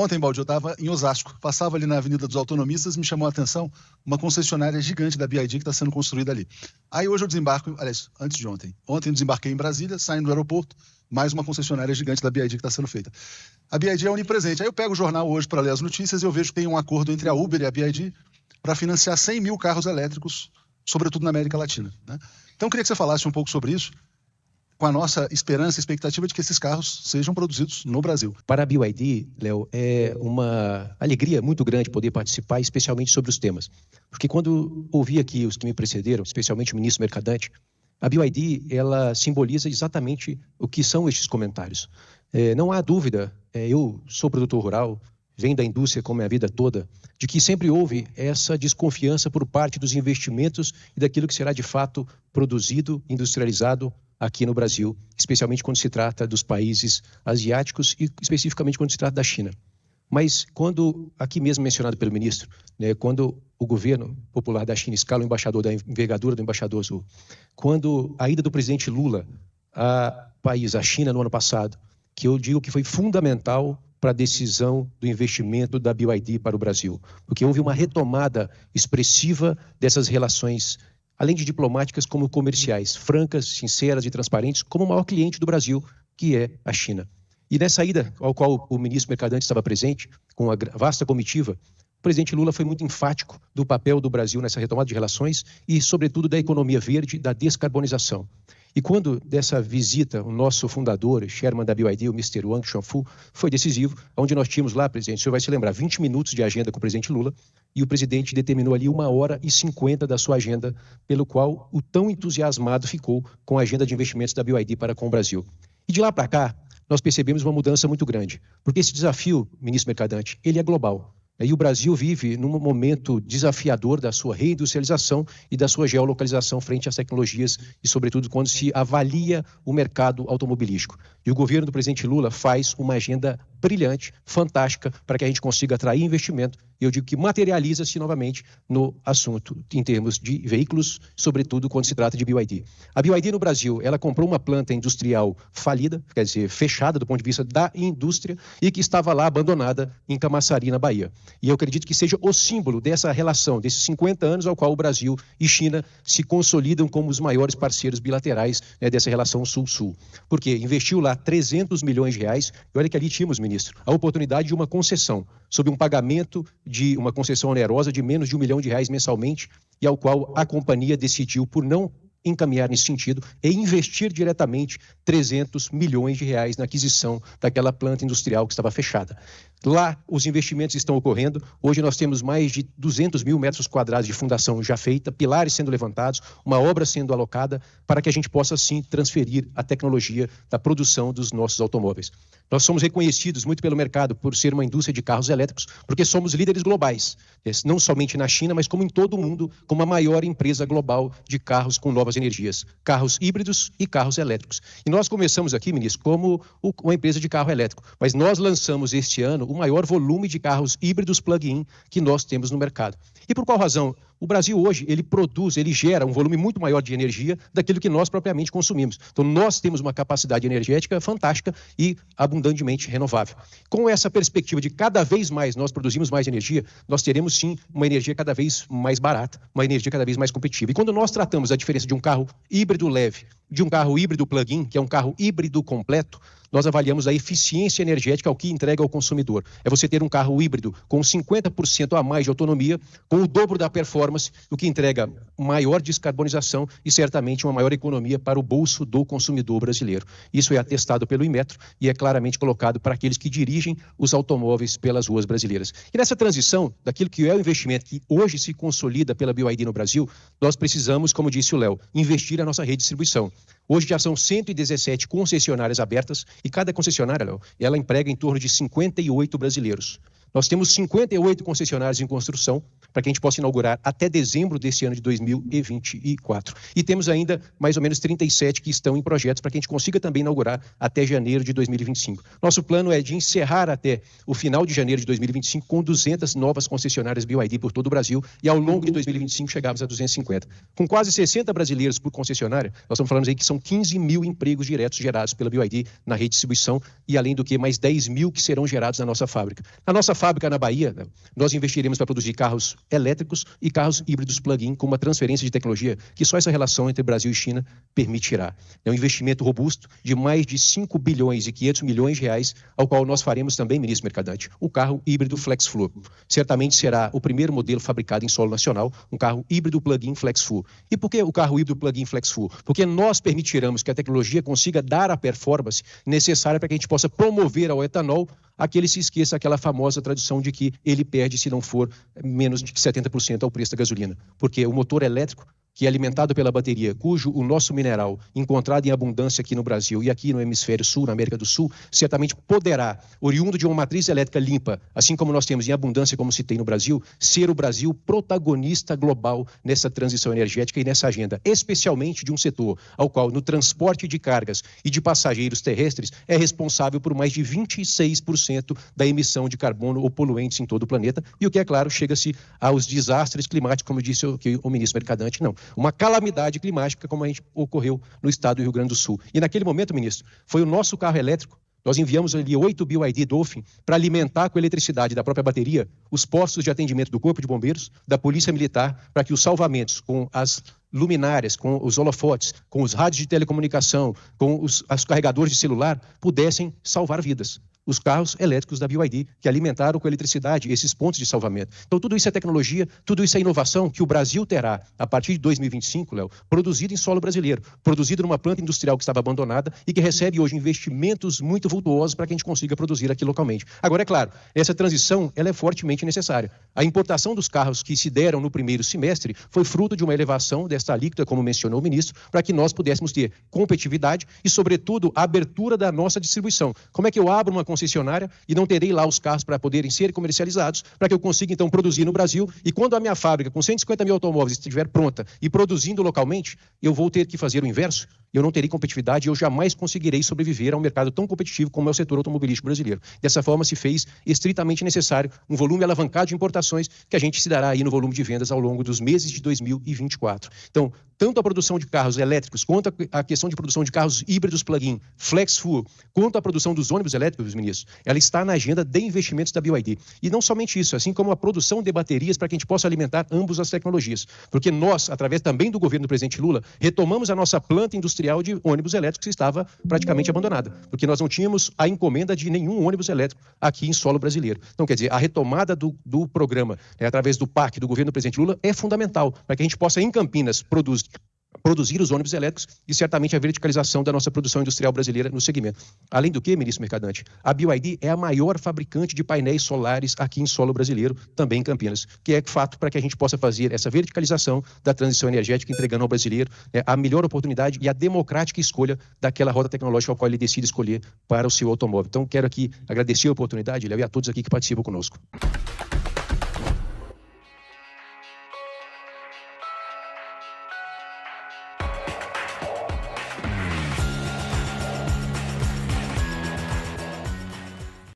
Ontem, Baldi, eu estava em Osasco, passava ali na Avenida dos Autonomistas e me chamou a atenção uma concessionária gigante da BYD que está sendo construída ali. Aí hoje eu desembarco, aliás, antes de ontem. Ontem eu desembarquei em Brasília, saindo do aeroporto, mais uma concessionária gigante da BYD que está sendo feita. A BYD é onipresente. Aí eu pego o jornal hoje para ler as notícias e eu vejo que tem um acordo entre a Uber e a BYD para financiar 100 mil carros elétricos, sobretudo na América Latina, né? Então eu queria que você falasse um pouco sobre isso, com a nossa esperança e expectativa de que esses carros sejam produzidos no Brasil. Para a BYD, Léo, é uma alegria muito grande poder participar, especialmente sobre os temas. Porque quando ouvi aqui os que me precederam, especialmente o ministro Mercadante, a BYD, ela simboliza exatamente o que são estes comentários. Não há dúvida, eu sou produtor rural, venho da indústria com a minha vida toda, de que sempre houve essa desconfiança por parte dos investimentos e daquilo que será de fato produzido, industrializado aqui no Brasil, especialmente quando se trata dos países asiáticos e especificamente quando se trata da China. Mas quando, aqui mesmo mencionado pelo ministro, quando o governo popular da China escala o embaixador da envergadura do embaixador Zhu, quando a ida do presidente Lula a China no ano passado, que eu digo que foi fundamental para a decisão do investimento da BYD para o Brasil, porque houve uma retomada expressiva dessas relações, além de diplomáticas como comerciais, francas, sinceras e transparentes, como o maior cliente do Brasil, que é a China. E nessa ida, ao qual o ministro Mercadante estava presente, com a vasta comitiva, o presidente Lula foi muito enfático do papel do Brasil nessa retomada de relações e, sobretudo, da economia verde, da descarbonização. E quando dessa visita, o nosso fundador, chairman da BYD, o Mr. Wang Chuanfu, foi decisivo, onde nós tínhamos lá, presidente, o senhor vai se lembrar, 20 minutos de agenda com o presidente Lula, e o presidente determinou ali 1h50 da sua agenda, pelo qual o tão entusiasmado ficou com a agenda de investimentos da BYD para com o Brasil. E de lá para cá, nós percebemos uma mudança muito grande, porque esse desafio, ministro Mercadante, ele é global. E o Brasil vive num momento desafiador da sua reindustrialização e da sua geolocalização frente às tecnologias e, sobretudo, quando se avalia o mercado automobilístico. E o governo do presidente Lula faz uma agenda brilhante, fantástica, para que a gente consiga atrair investimento. E eu digo que materializa-se novamente no assunto, em termos de veículos, sobretudo quando se trata de BYD. A BYD no Brasil, ela comprou uma planta industrial falida, quer dizer, fechada do ponto de vista da indústria, e que estava lá abandonada em Camaçari, na Bahia. E eu acredito que seja o símbolo dessa relação, desses 50 anos ao qual o Brasil e China se consolidam como os maiores parceiros bilaterais, dessa relação Sul-Sul. Porque investiu lá 300 milhões de reais, e olha que ali tínhamos, ministro, a oportunidade de uma concessão, sob um pagamento de uma concessão onerosa de menos de R$1 milhão mensalmente, e ao qual a companhia decidiu, por não encaminhar nesse sentido, e investir diretamente 300 milhões de reais na aquisição daquela planta industrial que estava fechada. Lá, os investimentos estão ocorrendo. Hoje nós temos mais de 200 mil metros quadrados de fundação já feita, pilares sendo levantados, uma obra sendo alocada para que a gente possa, sim, transferir a tecnologia da produção dos nossos automóveis. Nós somos reconhecidos muito pelo mercado por ser uma indústria de carros elétricos, porque somos líderes globais, não somente na China, mas como em todo o mundo, como a maior empresa global de carros com novas energias, carros híbridos e carros elétricos. E nós começamos aqui, ministro, como uma empresa de carro elétrico, mas nós lançamos este ano o maior volume de carros híbridos plug-in que nós temos no mercado. E por qual razão? O Brasil hoje, ele gera um volume muito maior de energia daquilo que nós propriamente consumimos. Então, nós temos uma capacidade energética fantástica e abundantemente renovável. Com essa perspectiva de cada vez mais nós produzimos mais energia, nós teremos sim uma energia cada vez mais barata, uma energia cada vez mais competitiva. E quando nós tratamos a diferença de um carro híbrido leve, de um carro híbrido plug-in, que é um carro híbrido completo, nós avaliamos a eficiência energética ao que entrega ao consumidor. É você ter um carro híbrido com 50% a mais de autonomia, com o dobro da performance, o que entrega maior descarbonização e certamente uma maior economia para o bolso do consumidor brasileiro. Isso é atestado pelo Inmetro e é claramente colocado para aqueles que dirigem os automóveis pelas ruas brasileiras. E nessa transição, daquilo que é o investimento que hoje se consolida pela BYD no Brasil, nós precisamos, como disse o Léo, investir na nossa rede de distribuição. Hoje já são 117 concessionárias abertas e cada concessionária, Léo, ela emprega em torno de 58 brasileiros. Nós temos 58 concessionárias em construção para que a gente possa inaugurar até dezembro desse ano de 2024. E temos ainda mais ou menos 37 que estão em projetos para que a gente consiga também inaugurar até janeiro de 2025. Nosso plano é de encerrar até o final de janeiro de 2025 com 200 novas concessionárias BYD por todo o Brasil e ao longo de 2025 chegarmos a 250. Com quase 60 brasileiros por concessionária, nós estamos falando aí que são 15 mil empregos diretos gerados pela BYD na rede de distribuição e além do que mais 10 mil que serão gerados na nossa fábrica. Na nossa fábrica na Bahia, nós investiremos para produzir carros elétricos e carros híbridos plug-in com uma transferência de tecnologia que só essa relação entre Brasil e China permitirá. É um investimento robusto de mais de 5 bilhões e 500 milhões de reais, ao qual nós faremos também, ministro Mercadante, o carro híbrido FlexFuel. Certamente será o primeiro modelo fabricado em solo nacional, um carro híbrido plug-in FlexFuel. E por que o carro híbrido plug-in FlexFuel? Porque nós permitiremos que a tecnologia consiga dar a performance necessária para que a gente possa promover ao etanol aquele se esqueça aquela famosa tradução de que ele perde se não for menos de 70% ao preço da gasolina. Porque o motor elétrico, que é alimentado pela bateria, cujo o nosso mineral, encontrado em abundância aqui no Brasil e aqui no hemisfério sul, na América do Sul, certamente poderá, oriundo de uma matriz elétrica limpa, assim como nós temos em abundância, como se tem no Brasil, ser o Brasil protagonista global nessa transição energética e nessa agenda, especialmente de um setor ao qual, no transporte de cargas e de passageiros terrestres, é responsável por mais de 26% da emissão de carbono ou poluentes em todo o planeta, e o que, é claro, chega-se aos desastres climáticos, como disse o ministro Mercadante, não. Uma calamidade climática como a gente ocorreu no estado do Rio Grande do Sul. E naquele momento, ministro, foi o nosso carro elétrico. Nós enviamos ali 8 BYD Dolphin para alimentar com eletricidade da própria bateria os postos de atendimento do Corpo de Bombeiros, da Polícia Militar, para que os salvamentos com as luminárias, com os holofotes, com os rádios de telecomunicação, com os carregadores de celular, pudessem salvar vidas. Os carros elétricos da BYD, que alimentaram com eletricidade esses pontos de salvamento. Então, tudo isso é tecnologia, tudo isso é inovação que o Brasil terá, a partir de 2025, Léo, produzido em solo brasileiro, produzido numa planta industrial que estava abandonada e que recebe hoje investimentos muito vultuosos para que a gente consiga produzir aqui localmente. Agora, é claro, essa transição ela é fortemente necessária. A importação dos carros que se deram no primeiro semestre foi fruto de uma elevação desta alíquota, como mencionou o ministro, para que nós pudéssemos ter competitividade e, sobretudo, a abertura da nossa distribuição. Como é que eu abro uma concessionária e não terei lá os carros para poderem ser comercializados, para que eu consiga, então, produzir no Brasil e quando a minha fábrica com 150 mil automóveis estiver pronta e produzindo localmente, eu vou ter que fazer o inverso, eu não terei competitividade e eu jamais conseguirei sobreviver a um mercado tão competitivo como é o setor automobilístico brasileiro. Dessa forma, se fez estritamente necessário um volume alavancado de importações que a gente se dará aí no volume de vendas ao longo dos meses de 2024. Então, tanto a produção de carros elétricos, quanto a questão de produção de carros híbridos plug-in, FlexFuel, quanto a produção dos ônibus elétricos, ministros, ela está na agenda de investimentos da BYD. E não somente isso, assim como a produção de baterias para que a gente possa alimentar ambas as tecnologias. Porque nós, através também do governo do presidente Lula, retomamos a nossa planta industrial de ônibus elétricos que estava praticamente abandonada. Porque nós não tínhamos a encomenda de nenhum ônibus elétrico aqui em solo brasileiro. Então, quer dizer, a retomada do programa, através do PAC, do governo do presidente Lula, é fundamental para que a gente possa, em Campinas, produzir os ônibus elétricos e certamente a verticalização da nossa produção industrial brasileira no segmento. Além do que, ministro Mercadante, a BYD é a maior fabricante de painéis solares aqui em solo brasileiro, também em Campinas, que é fato para que a gente possa fazer essa verticalização da transição energética, entregando ao brasileiro a melhor oportunidade e a democrática escolha daquela rota tecnológica ao qual ele decide escolher para o seu automóvel. Então, quero aqui agradecer a oportunidade, Léo, e a todos aqui que participam conosco.